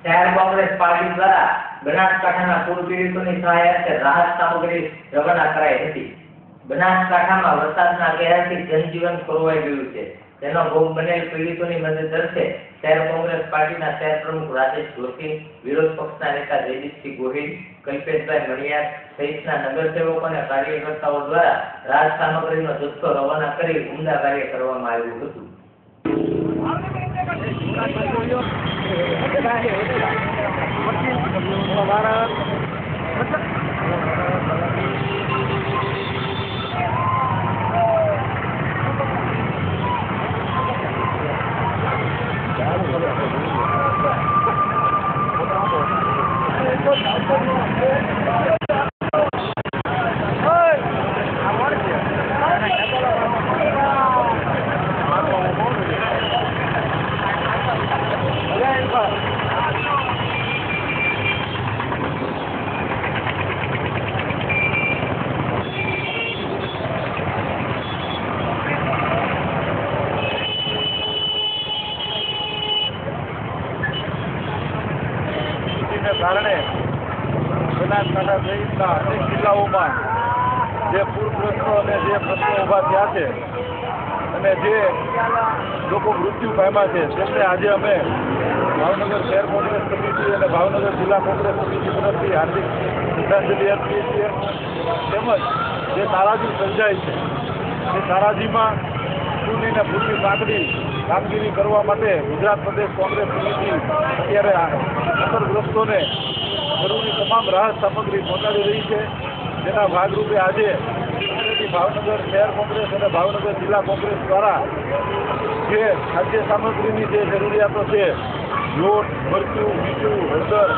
શહેર કોંગ્રેસ પાર્ટી દ્વારા બનાસકાંઠાના પૂર પીડિતોની સહાય અર્થે રાહત સામગ્રી રવાના કરાઈ હતી। બનાસકાંઠામાં વરસાદના કહેરથી જનજીવન ખોરવાઈ ગયું છે, તેનો ભોગ બનેલ પીડિતોની મદદ અર્થે શહેર કોંગ્રેસ પાર્ટીના શહેર પ્રમુખ રાજેશ જોશી, વિરોધ પક્ષના નેતા જયદીપસિંહ ગોહિલ, કલ્પેશભાઈ મણિયાર સહિતના નગરસેવકો અને કાર્યકર્તાઓ દ્વારા રાહત સામગ્રીનો જથ્થો રવાના કરી ઉમદા કાર્ય કરવામાં આવ્યું હતું। કારણે બનાસકાંઠા સહિતના અનેક જિલ્લાઓમાં જે પૂરગ્રસ્તો અને જે પ્રશ્નો ઊભા થયા છે અને જે લોકો મૃત્યુ પામ્યા છે તેમને આજે અમે ભાવનગર શહેર કોંગ્રેસ સમિતિ અને ભાવનગર જિલ્લા કોંગ્રેસ સમિતિ તરફથી હાર્દિક શ્રદ્ધાંજલિ આપીએ છીએ। તેમજ જે તારાજી સર્જાય છે તે તારાજીમાં ચૂંટણીને પૂરતી કામગીરી કરવા માટે ગુજરાત પ્રદેશ કોંગ્રેસ સમિતિ અત્યારે અસરગ્રસ્તોને જરૂરી તમામ રાહત સામગ્રી પહોંચાડી રહી છે। જેના ભાગરૂપે આજે ભાવનગર શહેર કોંગ્રેસ અને ભાવનગર જિલ્લા કોંગ્રેસ દ્વારા જે ખાદ્ય સામગ્રીની જે જરૂરિયાતો છે, લોટ, મરચું, મીઠું, હળદર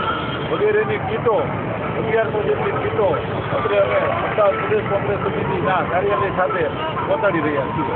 વગેરેની કીટો 1100 જેટલી કીટો અત્રે અમે અમદાવાદ પ્રદેશ કોંગ્રેસ સમિતિના કાર્યાલય ખાતે પહોંચાડી રહ્યા છીએ।